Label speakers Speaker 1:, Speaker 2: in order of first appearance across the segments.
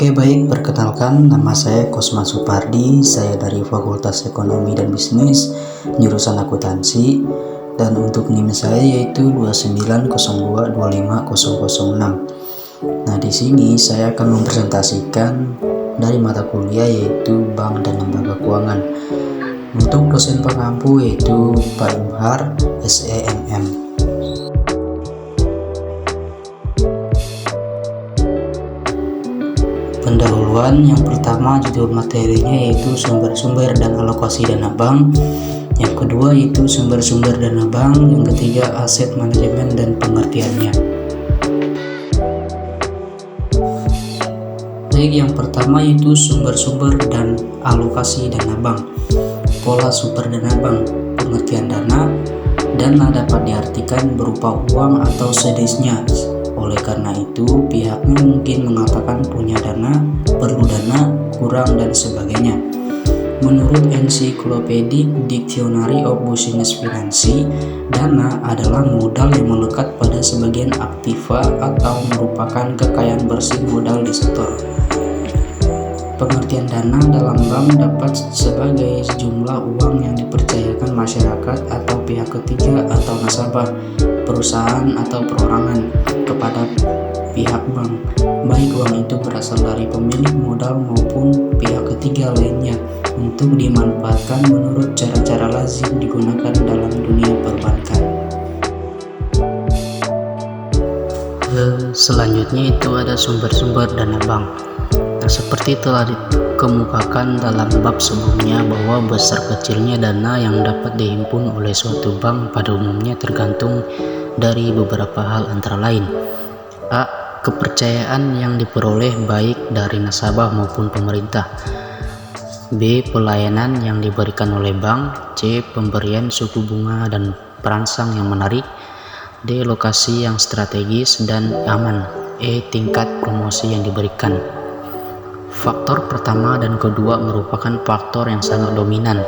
Speaker 1: Oke baik, perkenalkan nama saya Kosman Supardi, saya dari Fakultas Ekonomi dan Bisnis, jurusan akuntansi, dan untuk NIM saya yaitu 2902250006. Nah, di sini saya akan mempresentasikan dari mata kuliah yaitu Bank dan Lembaga Keuangan. Untuk dosen pengampu yaitu Pak Imhar, SEMM. Pendahuluan yang pertama, judul materinya yaitu sumber-sumber dan alokasi dana bank. Yang kedua yaitu sumber-sumber dana bank. Yang ketiga aset manajemen dan pengertiannya. Baik, yang pertama yaitu sumber-sumber dan alokasi dana bank. Pola sumber dana bank. Pengertian dana dapat diartikan berupa uang atau sejenisnya. Oleh karena itu, pihaknya mungkin mengatakan punya dana, perlu dana, kurang, dan sebagainya. Menurut Encyclopedic Dictionary of Business Finance, dana adalah modal yang melekat pada sebagian aktiva atau merupakan kekayaan bersih modal di sektor. Pengertian dana dalam bank dapat sebagai sejumlah uang yang dipercayakan masyarakat atau pihak ketiga atau nasabah, perusahaan atau perorangan kepada pihak bank, baik uang itu berasal dari pemilik modal maupun pihak ketiga lainnya, untuk dimanfaatkan menurut cara-cara lazim digunakan dalam dunia perbankan. Selanjutnya itu ada sumber-sumber dana bank. Nah, seperti telah dikemukakan dalam bab sebelumnya bahwa besar kecilnya dana yang dapat dihimpun oleh suatu bank pada umumnya tergantung dari beberapa hal, antara lain: A. Kepercayaan yang diperoleh baik dari nasabah maupun pemerintah. B. Pelayanan yang diberikan oleh bank. C. Pemberian suku bunga dan perangsang yang menarik. D. Lokasi yang strategis dan aman. E. Tingkat promosi yang diberikan. Faktor pertama dan kedua merupakan faktor yang sangat dominan,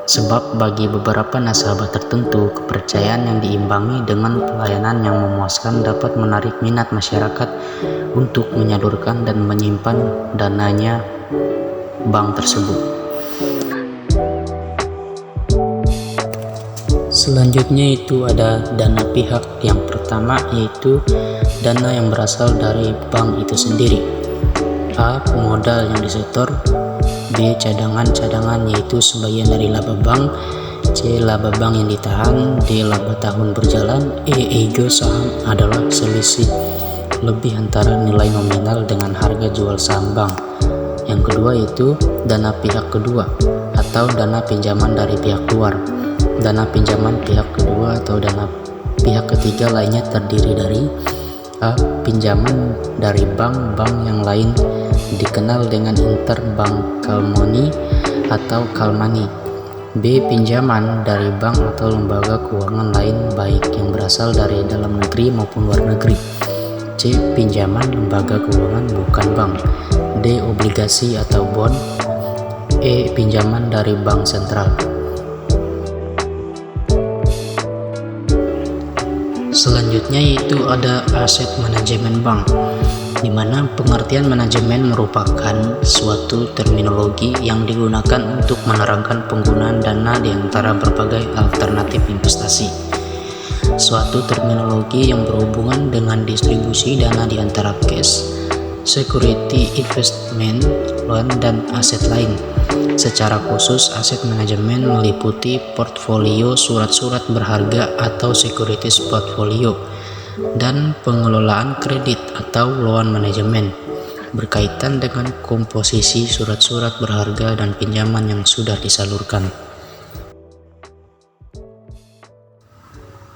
Speaker 1: sebab bagi beberapa nasabah tertentu, kepercayaan yang diimbangi dengan pelayanan yang memuaskan dapat menarik minat masyarakat untuk menyalurkan dan menyimpan dananya bank tersebut. Selanjutnya itu ada dana pihak. Yang pertama yaitu dana yang berasal dari bank itu sendiri. A. Modal yang disetor. B. Cadangan yaitu sebagian dari laba bank. C. Laba bank yang ditahan. D. Laba tahun berjalan. E. Ego saham adalah selisih lebih antara nilai nominal dengan harga jual saham bank. Yang kedua yaitu dana pihak kedua atau dana pinjaman dari pihak luar. Dana pinjaman pihak kedua atau dana pihak ketiga lainnya terdiri dari A. Pinjaman dari bank-bank yang lain dikenal dengan interbank money atau call money. B. Pinjaman dari bank atau lembaga keuangan lain baik yang berasal dari dalam negeri maupun luar negeri. C. Pinjaman lembaga keuangan bukan bank. D. Obligasi atau bond. E. Pinjaman dari bank sentral. Selanjutnya yaitu ada aset manajemen bank, di mana pengertian manajemen merupakan suatu terminologi yang digunakan untuk menerangkan penggunaan dana di antara berbagai alternatif investasi. Suatu terminologi yang berhubungan dengan distribusi dana di antara cash, security investment, loan, dan aset lain. Secara khusus, aset manajemen meliputi portfolio surat-surat berharga atau securities portfolio dan pengelolaan kredit atau loan manajemen berkaitan dengan komposisi surat-surat berharga dan pinjaman yang sudah disalurkan.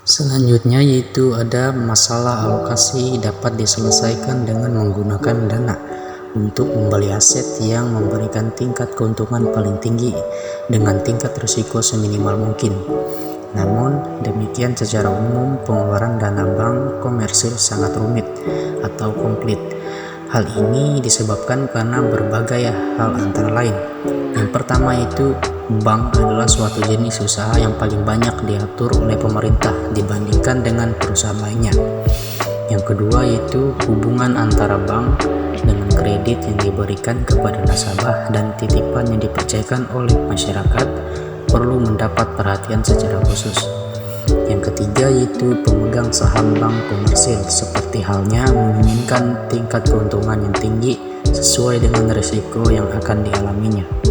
Speaker 1: Selanjutnya yaitu ada masalah alokasi dapat diselesaikan dengan menggunakan dana untuk membeli aset yang memberikan tingkat keuntungan paling tinggi dengan tingkat risiko seminimal mungkin. Namun demikian, secara umum pengeluaran dana bank komersil sangat rumit atau komplit. Hal ini disebabkan karena berbagai hal, antara lain: yang pertama itu bank adalah suatu jenis usaha yang paling banyak diatur oleh pemerintah dibandingkan dengan perusahaan lainnya. Yang kedua yaitu hubungan antara bank dengan kredit yang diberikan kepada nasabah dan titipan yang dipercayakan oleh masyarakat perlu mendapat perhatian secara khusus. Yang ketiga yaitu pemegang saham bank komersil, seperti halnya menginginkan tingkat keuntungan yang tinggi sesuai dengan risiko yang akan dialaminya.